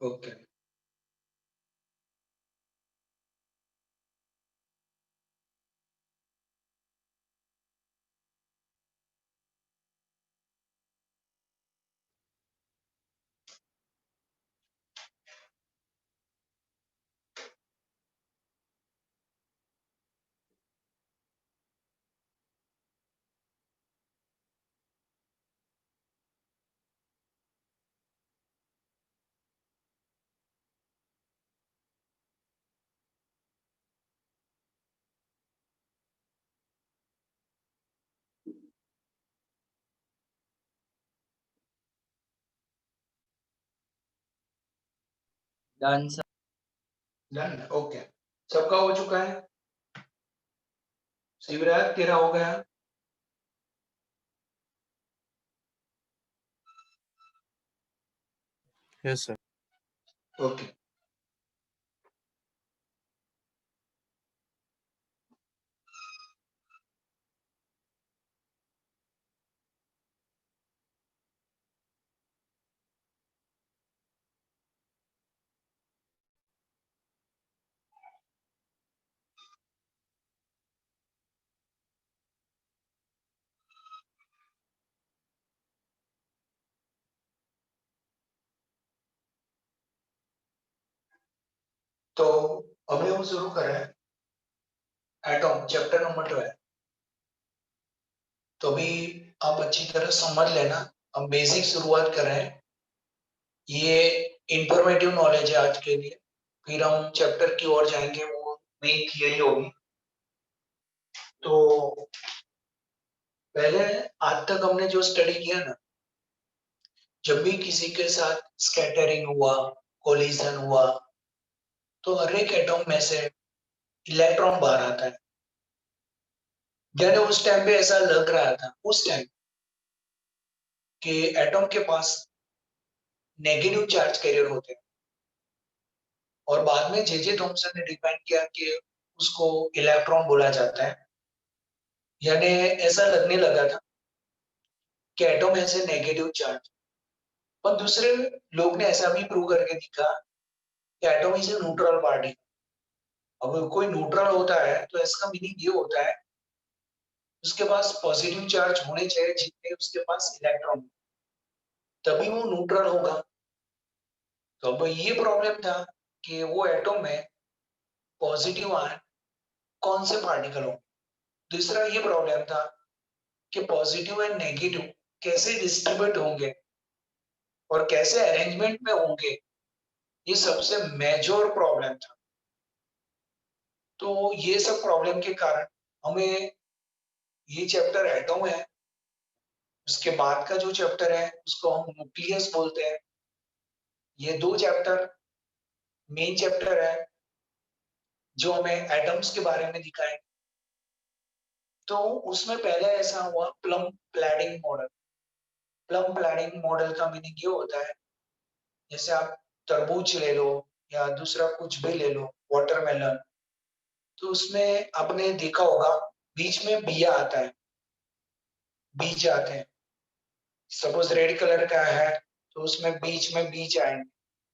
Okay. Done sir. Done. Okay, सबका हो चुका है। शिवराज तेरा हो गया। Yes sir. ओके, तो अभी हम शुरू करें एटॉम चैप्टर नंबर 12। तो अभी आप अच्छी तरह समझ लेना, हम बेसिक शुरुआत कर रहे हैं। ये इंफॉर्मेटिव नॉलेज है आज के लिए, फिर हम चैप्टर की ओर जाएंगे, वो मेन थियरी होगी। तो पहले आज तक हमने जो स्टडी किया ना, जब भी किसी के साथ स्कैटरिंग हुआ, कोलिजन हुआ, तो हर एक एटॉम में से इलेक्ट्रॉन बाहर आता है। यानी उस टाइम पे ऐसा लग रहा था उस टाइम कि एटॉम के पास नेगेटिव चार्ज कैरियर होते हैं, और बाद में जे थॉमसन ने डिफाइन किया कि उसको इलेक्ट्रॉन बोला जाता है। यानी ऐसा लगने लगा था कि atom has a negative charge. पर दूसरे लोग ने ऐसा भी प्रूव करके दिखा कि atom is a neutral particle. अगर कोई न्यूट्रल होता है तो इसका मीनिंग ये होता है उसके पास पॉजिटिव चार्ज होने चाहिए जितने उसके पास इलेक्ट्रॉन, तभी वो न्यूट्रल होगा। तो अब ये प्रॉब्लम था कि वो एटॉम में पॉजिटिव आयन कौन से पार्टिकल होंगे। दूसरा ये प्रॉब्लम था कि पॉजिटिव एंड नेगेटिव कैसे डिस्ट्रीब्यूट होंगे और कैसे अरेंजमेंट में होंगे, ये सबसे मेजर प्रॉब्लम था। तो ये सब प्रॉब्लम के कारण हमें ये चैप्टर एटॉम है, उसके बाद का जो चैप्टर है उसको हम न्यूक्लियस बोलते हैं। ये दो चैप्टर मेन चैप्टर है जो हमें एटम्स के बारे में दिखाए। तो उसमें पहले ऐसा हुआ plum cladding model. Plum cladding model का मीनिंग ये होता है, जैसे आप तरबूज ले लो या दूसरा कुछ भी ले लो, वाटरमेलन, तो उसमें आपने देखा होगा बीच में बिया आता है, बीज आते हैं। सपोज रेड कलर का है तो उसमें बीच में बीज आएंगे।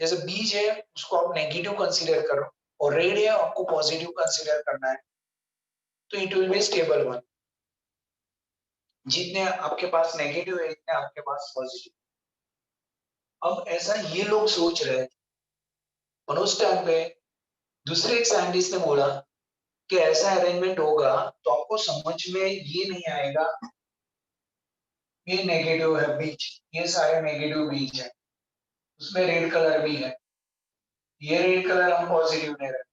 जैसे बीज है उसको आप नेगेटिव कंसीडर करो और रेड है आपको पॉजिटिव कंसीडर करना है, तो it will be stable one. जितने आपके पास नेगेटिव है इतने आपके पास पॉजिटिव। अब ऐसा ये लोग सोच रहे थे, और उस टाइम पे दूसरे एक साइंटिस्ट ने बोला कि ऐसा अरेंजमेंट होगा तो आपको समझ में ये नहीं आएगा ये नेगेटिव है बीच, ये सारे नेगेटिव बीच है, उसमें रेड कलर भी है, ये रेड कलर हम पॉजिटिव ले रहे हैं,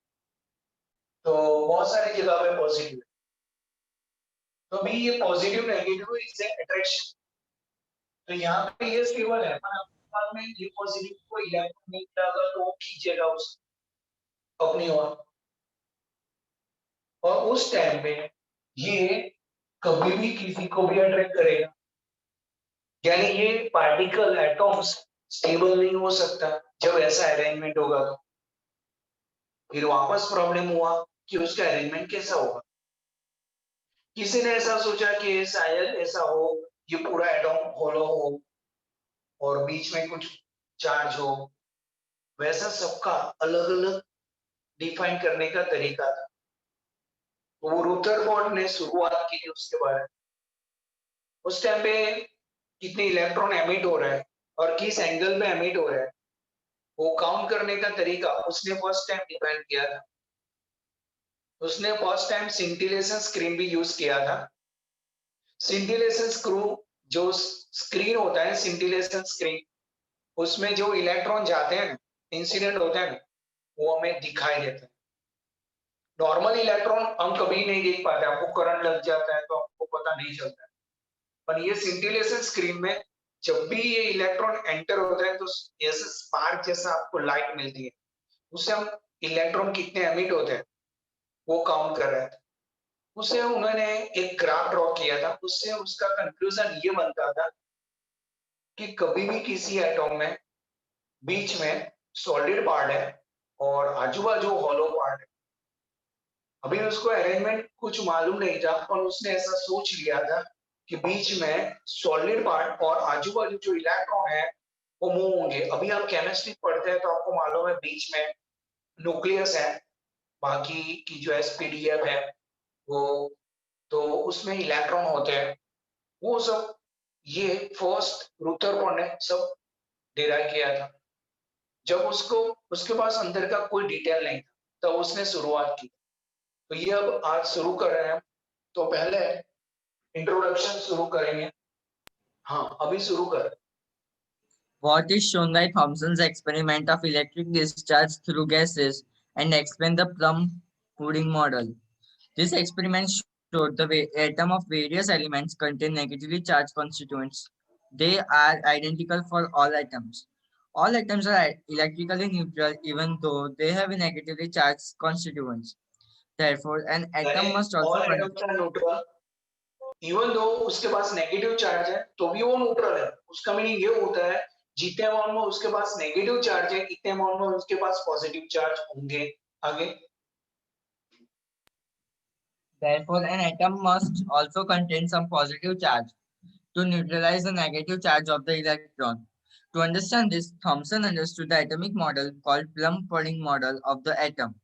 तो बहुत सारी जगह पे पॉजिटिव है। तो अभी ये पॉजिटिव नेगेटिव इज अट्रैक्शन, तो यहाँ पे ये स्टेबल है, पर बाद में ये पॉजिटिव को इलेक्ट्रॉन नहीं मिलेगा तो वो खींचेगा उस अपनी ओर, और उस टाइम पे ये कभी भी किसी को भी अट्रैक्ट करेगा। यानी ये पार्टिकल एटॉम्स स्टेबल नहीं हो सकता जब ऐसा अरेंजमेंट होगा। तो फिर वापस प्रॉब्लम हुआ कि उसका अरेंजमेंट कैसा होगा। किसी ने ऐसा सोचा कि शायद ऐसा हो ये पूरा एटॉम होलो हो और बीच में कुछ चार्ज हो, वैसा सबका अलग अलग डिफाइन करने का तरीका था। तो वो रुदरफोर्ड ने शुरुआत की थी उसके बारे में। उस टाइम पे कितने इलेक्ट्रॉन एमिट हो रहा है और किस एंगल में एमिट हो रहा है, वो काउंट करने का तरीका उसने फर्स्ट टाइम डिफाइन किया था। उसने फर्स्ट टाइम सिंटिलेशन स्क्रीन भी यूज किया था। सिंटिलेशन स्क्रू जो स्क्रीन होता है, सिंटिलेशन स्क्रीन, उसमें जो इलेक्ट्रॉन जाते हैं, इंसिडेंट होते हैं, वो हमें दिखाई देते हैं। नॉर्मल इलेक्ट्रॉन हम कभी नहीं देख पाते, आपको करंट लग जाता है तो आपको पता नहीं चलता है। पर ये सिंटिलेशन स्क्रीन में जब भी ये इलेक्ट्रॉन एंटर होता है तो ऐसे स्पार्क जैसा आपको लाइट मिलती है। उससे हम इलेक्ट्रॉन कितने एमिट होते हैं वो काउंट कर रहे थे। उससे उन्होंने एक ग्राफ ड्रॉ किया था। उससे उसका कंक्लूजन ये बनता था कि कभी भी किसी एटॉम में बीच में सॉलिड पार्ट है और आजू बाजू हॉलो पार्ट है। अभी उसको अरेंजमेंट कुछ मालूम नहीं था, पर उसने ऐसा सोच लिया था कि बीच में सॉलिड पार्ट और आजू बाजू जो इलेक्ट्रॉन है वो मूव होंगे। अभी आप केमिस्ट्री पढ़ते हैं तो आपको मालूम है बीच में न्यूक्लियस है, बाकी की जो एसपीडीएफ है वो, तो उसमें इलेक्ट्रॉन होते हैं। वो सब ये फर्स्ट रुदरफोर्ड ने सब डिराइव किया था। जब उसको उसके पास अंदर का कोई डिटेल नहीं था तो उसने शुरुआत की। तो ये अब आज शुरू कर रहे हैं। तो पहले इंट्रोडक्शन शुरू करेंगे। हाँ, अभी शुरू कर। What is shown by Thomson's experiment of electric discharge through gases and explain the plum pudding model. This experiment showed the atom of various elements contain negatively charged constituents. They are identical for all atoms. All atoms are electrically neutral even though they have negatively charged constituents. Therefore, an यानी atom must also all contain. Atoms are neutral, even though उसके पास negative charge है तो भी वो neutral है। उसका meaning ये होता है जितने अमाउंट में उसके पास नेगेटिव चार्ज है इतने अमाउंट में उसके पास पॉजिटिव चार्ज होंगे। आगे। Therefore, an atom must also contain some positive charge to neutralize the negative charge of the electron. To understand this, Thomson understood the atomic model called plum-pudding model of the atom.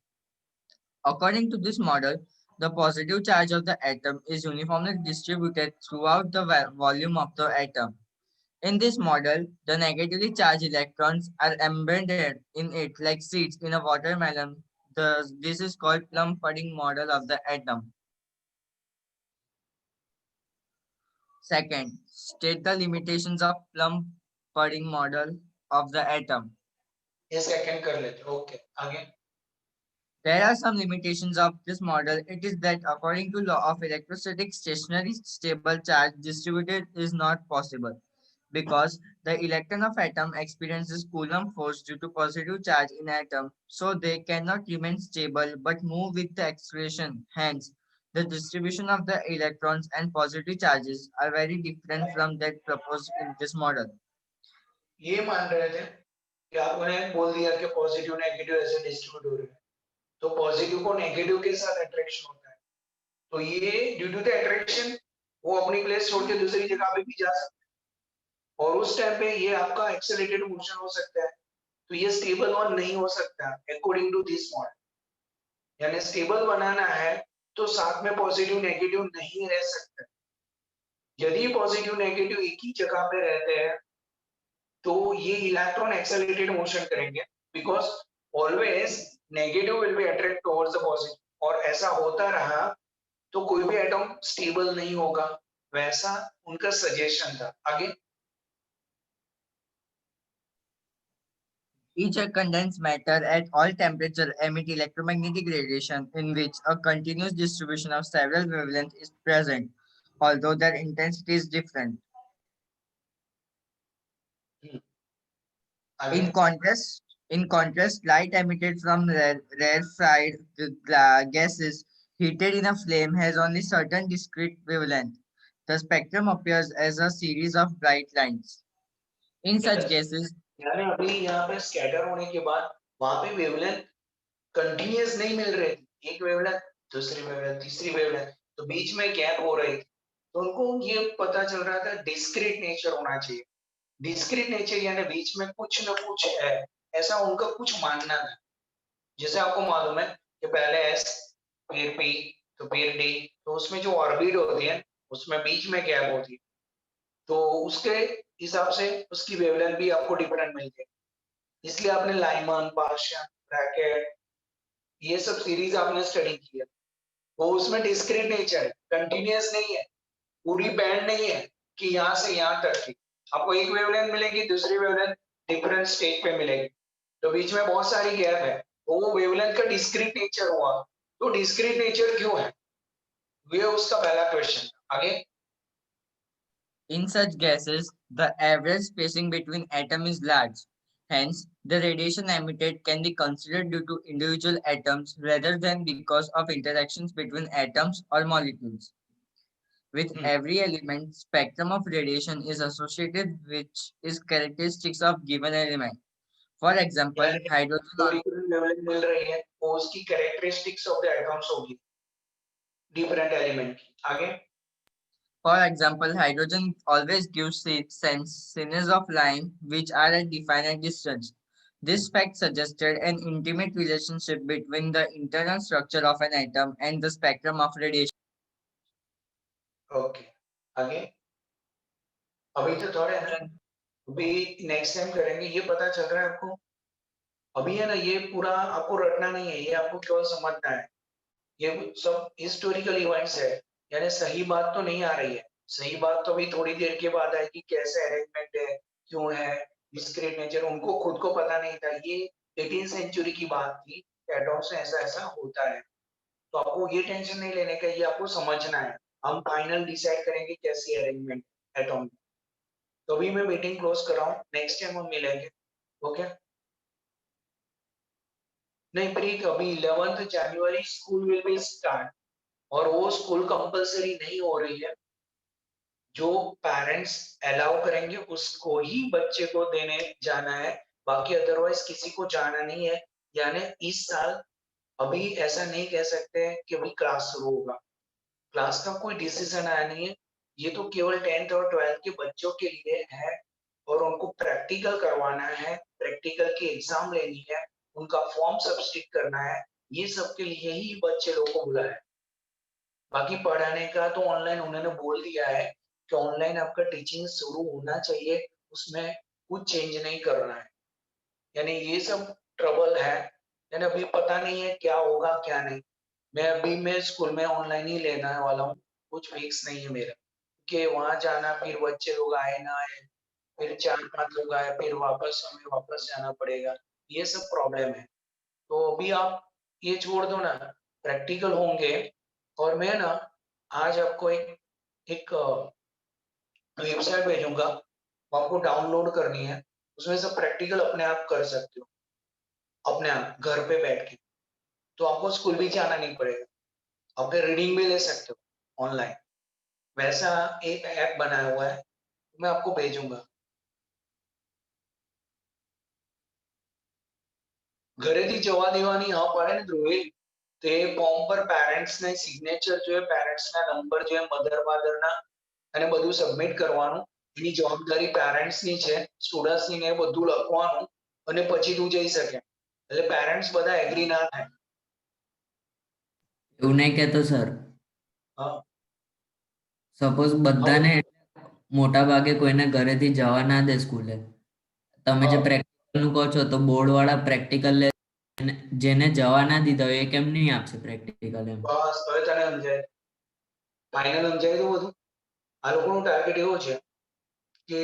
According to this model, the positive charge of the atom is uniformly distributed throughout the volume of the atom. In this model, the negatively charged electrons are embedded in it like seeds in a watermelon. This is called plum-pudding model of the atom. Second, state the limitations of plum-pudding model of the atom. ये second कर लेते। Okay, आगे। There are some limitations of this model. It is that according to law of electrostatic stationary stable charge distributed is not possible because the electron of atom experiences Coulomb force due to positive charge in atom, so they cannot remain stable but move with the acceleration. Hence, the distribution of the electrons and positive charges are very different from that proposed in this model. ये मान रहे थे कि आपने बोल दिया कि positive negative ऐसे डिस्ट्रीब्यूट हो रहे हैं, तो पॉजिटिव को नेगेटिव के साथ अट्रैक्शन होता है, तो ये ड्यू टू द अट्रैक्शन वो अपनी प्लेस छोड़ के दूसरी जगह पे भी जा सकते हैं और उस टाइम पे ये आपका एक्सेलरेटेड मोशन हो सकता है। तो ये स्टेबल वन नहीं हो सकता अकॉर्डिंग टू दिस मॉडल। यानी स्टेबल बनाना है तो साथ में पॉजिटिव नेगेटिव नहीं रह सकते। यदि पॉजिटिव नेगेटिव एक ही जगह पे रहते हैं तो ये इलेक्ट्रॉन एक्सेलरेटेड मोशन करेंगे, because always negative will be attract towards the positive. और ऐसा होता रहा तो कोई भी एटम स्टेबल नहीं होगा। वैसा उनका सजेशन था। आगे। Each condensed matter at all temperature emit electromagnetic radiation in which a continuous distribution of several wavelengths is present, although their intensity is different. आगे। In contrast, light emitted from rarefied gases heated in a flame has only certain discrete wavelength. The spectrum appears as a series of bright lines. In such yes, gases, यानी अभी यहाँ पे scatter होने के बाद वहां पे वेवलेंथ कंटिन्यूअस नहीं मिल रही थी। एक वेवलेंथ, दूसरी वेवलेंथ, तीसरी वेवलेंथ, तो बीच में गैप हो रही थी। तो उनको ये पता चल रहा था डिस्क्रीट नेचर होना चाहिए। डिस्क्रीट नेचर यानी बीच में कुछ न कुछ है, ऐसा उनका कुछ मानना था। जैसे आपको मालूम है कि पहले एस, फिर पी, तो फिर डी, तो उसमें जो ऑर्बिट होती है उसमें बीच में गैप होती है, तो उसके हिसाब से उसकी वेवलेंथ भी आपको डिफरेंट मिलती है। इसलिए आपने लाइमन, पार्शियन, ब्रैकेट, ये सब सीरीज आपने स्टडी की है। वो उसमें डिस्क्रीट नेचर है, कंटिन्यूअस नहीं है, पूरी बैंड नहीं है कि यहाँ से यहाँ तक की। आपको एक वेवलेंथ मिलेगी, दूसरी वेवलेंथ डिफरेंट स्टेज पे मिलेगी, तो बीच में बहुत सारी गैप है, तो वो वेवलेंथ का डिस्क्रीट नेचर हुआ। तो डिस्क्रीट नेचर क्यों है, ये उसका पहला क्वेश्चन। आगे In such gases, the average spacing between atoms is large. Hence, the radiation emitted can be considered due to individual atoms rather than because of interactions between atoms or molecules. With every element, spectrum of radiation is associated which is characteristics of given element. For example, यानी जो hydrogen. Different wavelength मिल रही है वो उसकी characteristics of the atoms होगी different element की। आगे For example, hydrogen always gives series of lines which are at definite distance. This fact suggested an intimate relationship between the internal structure of an atom and the spectrum of radiation. Okay आगे अभी तो थोड़े है ना, अभी next time करेंगे। ये पता चल रहा है आपको, अभी है ना ये पूरा आपको रटना नहीं है, ये आपको केवल समझना है। ये सब हिस्टोरिकल इवेंट्स है, यानी सही बात तो नहीं आ रही है। सही बात तो अभी थोड़ी देर के बाद आएगी, कैसे अरेंजमेंट है, क्यों है, डिस्क्रीट नेचर, उनको खुद को पता नहीं था। ये 18th सेंचुरी की बात थी, एटॉम्स में ऐसा ऐसा होता है। तो आपको ये टेंशन नहीं लेने का, ये आपको समझना है। हम फाइनल डिसाइड करेंगे कैसी अरेंजमेंट एटॉम। तो अभी मैं मीटिंग क्लोज कर रहा हूँ, नेक्स्ट टाइम हम मिलेंगे। ओके नहीं प्रीत, अभी 11th January school will be start, और वो स्कूल कंपलसरी नहीं हो रही है। जो पेरेंट्स अलाउ करेंगे उसको ही बच्चे को देने जाना है, बाकी अदरवाइज किसी को जाना नहीं है। यानी इस साल अभी ऐसा नहीं कह सकते कि अभी क्लास शुरू होगा, क्लास का कोई डिसीजन आया नहीं है। ये तो केवल 10th और 12th के बच्चों के लिए है, और उनको प्रैक्टिकल करवाना है, प्रैक्टिकल की एग्जाम लेनी है, उनका फॉर्म सबमिट करना है। ये सब के लिए ही बच्चे लोग को बुलाया है। बाकी पढ़ाने का तो ऑनलाइन उन्होंने बोल दिया है कि ऑनलाइन आपका टीचिंग शुरू होना चाहिए, उसमें कुछ चेंज नहीं करना है। यानी ये सब ट्रबल है, यानी अभी पता नहीं है क्या होगा क्या नहीं। मैं स्कूल में ऑनलाइन ही लेने वाला हूँ, कुछ फिक्स नहीं है मेरा, कि वहां जाना, फिर बच्चे लोग आए ना आए, फिर 4-5 लोग आए, फिर वापस हमें वापस जाना पड़ेगा, ये सब प्रॉब्लम है। तो अभी आप ये छोड़ दो ना, प्रैक्टिकल होंगे। और मैं ना आज आपको एक एक वेबसाइट भेजूंगा, वो आपको डाउनलोड करनी है, उसमें से प्रैक्टिकल अपने आप कर सकते हो, अपने आप घर पे बैठ के। तो आपको स्कूल भी जाना नहीं पड़ेगा, आपके रीडिंग भी ले सकते हो ऑनलाइन। वैसा एक ऐप बनाया हुआ है, मैं आपको भेजूंगा। ઘરેથી જવા દેવાની હા પાડે ને ધ્રુવી, તે ફોર્મ પર પેરેન્ટ્સ ને સિગ્નેચર જોઈએ, પેરેન્ટ્સ ના નંબર જોઈએ, મધર ફાધર ના, અને બધું સબમિટ કરવાનું। એની જવાબદારી પેરેન્ટ્સ ની છે, સ્ટુડન્ટ્સ ની ને બધું લખવાનું, અને પછી તું જઈ શકે। એટલે પેરેન્ટ્સ બધા એગ્રી ના થાય। એવું નહીં કહેતો સર, હા સપોઝ હા બધાને મોટા ભાગે કોઈને ઘરેથી જવા ના દે સ્કૂલે, તમે જે હા પ્રેક્ટિકલનું કહો છો તો બોર્ડ વાળા પ્રેક્ટિકલ લે, જેને જવા ના દીધા હોય એ કેમ નહીં આપશે પ્રેક્ટિકલ એમ? બસ હવે તને સમજાય, ફાઇનલ સમજાય તો બધું। આ લોકોનું ટાર્ગેટ એવો છે કે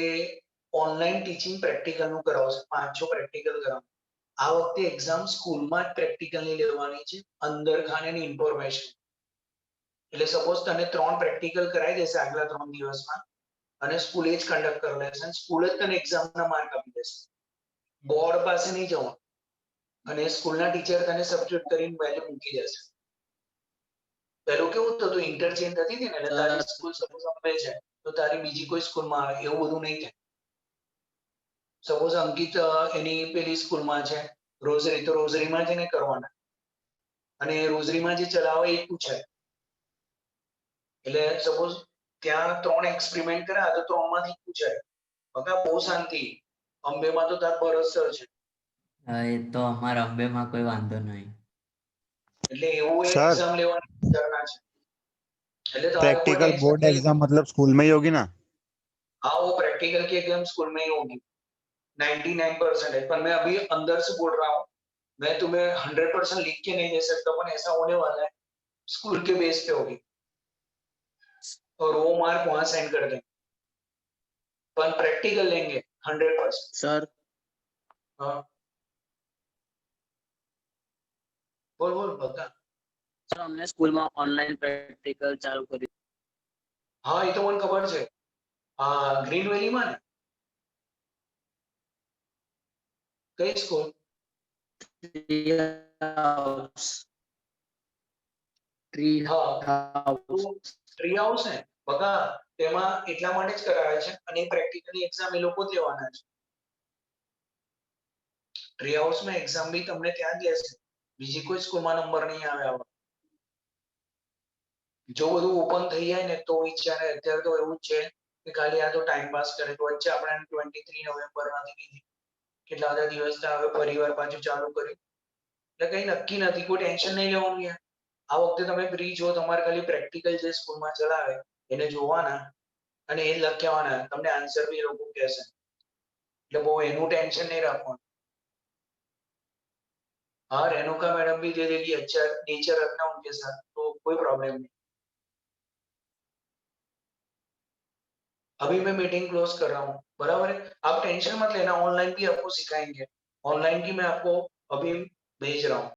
ઓનલાઈન ટીચિંગ પ્રેક્ટિકલ નું કરાવશે, 5-6 પ્રેક્ટિકલ કરાવશે। આ વખતે એક્ઝામ સ્કૂલમાં જ પ્રેક્ટિકલની લેવાની છે, અંદર ખાનેની ઇન્ફોર્મેશન। એટલે સપોઝ તને 3 પ્રેક્ટિકલ કરાવી દેશે આગલા 3 દિવસમાં, અને સ્કૂલે જ કન્ડક્ટ કરી લેશે, અને સ્કૂલ જ તને એક્ઝામના માર્ક આપી દેશે, બોર્ડ પાસે નહીં જવાનું। અને સ્કૂલના ટીચર તને સબસ્ટિટ્યુટ કરીને વેલ્યુ મૂકી દેશે। પેલું કેવું થતું, ઇન્ટરચેન્જ થતી હતી ને, એટલે તારી સ્કૂલ સપોઝ અંબે છે તો તારી બીજી કોઈ સ્કૂલમાં આવે, એવું બધું નહીં થાય। સપોઝ અંકિત એની પેલી સ્કૂલમાં છે રોઝરી, તો રોઝરીમાં જ એને કરવાના, અને રોઝરીમાં જે ચલાવે એ પૂછે। એટલે સપોઝ ત્યાં 3 એક્સપેરિમેન્ટ કર્યા તો 3 માંથી પૂછાય, બકા બહુ શાંતિ, અંબેમાં તો તાર બરસ છે। એ તો અમારા અંબેમાં કોઈ વાંધો નહીં. એટલે એવું सर એક્ઝામ લેવાની વિચારણા છે એટલે તમારે કોઈ प्रैक्टिकल टेंशन बोर्ड नहीं एग्जाम मतलब स्कूल में ही होगी ना? हाँ वो प्रैक्टिकल की एग्जाम स्कूल में ही होगी 99% है, पर मैं अभी अंदर से बोल रहा हूँ, मैं तुम्हें 100% लिख के नहीं दे सकता, पर ऐसा होने वाला है स्कूल के बेस पे होगी और वो मार्क वहां सेंड कर देंगे, पर प्रैक्टिकल लेंगे 100%. सर हाँ बोल बोल बता. સર અમને સ્કૂલમાં ઓનલાઈન પ્રેક્ટિકલ ચાલુ કર્યું હા એ તો મને ખબર છે. ગ્રીન વેલીમાં ને કઈ સ્કૂલ? ટ્રી હા હાઉસ ટ્રી હાઉસ ને બકા તેમાં એટલા માટે જ કરાવે છે અને પ્રેક્ટિકલી એક્ઝામ એ લોકો જ લેવાના છે. ટ્રી હાઉસમાં એક્ઝામ બી તમને ત્યાં જ લેશે, બીજી કોઈ સ્કૂલમાં નંબર નહીં આવે આવા. જો બધું ઓપન થઈ જાય ને તો વિચારે અત્યારે તો એવું જ છે કે ખાલી આ તો ટાઈમ પાસ કરે, તો વચ્ચે આપણે 23 નવેમ્બર માંથી કીધી કેટલા બધા દિવસ હવે ફરીવાર પાછું ચાલુ કર્યું, એટલે કઈ નક્કી નથી, કોઈ ટેન્શન નહીં લેવાનું યાર. આ વખતે તમે ફ્રી છો, તમારે ખાલી પ્રેક્ટિકલ જે સ્કૂલમાં ચલાવે એને જોવાના અને એ લખ્યાવાના, તમને આન્સર બી એ લોકો કહેશે, એટલે બહુ એનું ટેન્શન નહીં રાખવાનું. हाँ रेणुका मैडम भी दे देगी, अच्छा नेचर रखना उनके साथ, तो कोई प्रॉब्लम नहीं. अभी मैं मीटिंग क्लोज कर रहा हूँ, बराबर है, आप टेंशन मत लेना, ऑनलाइन भी आपको सिखाएंगे, ऑनलाइन की मैं आपको अभी भेज रहा हूँ.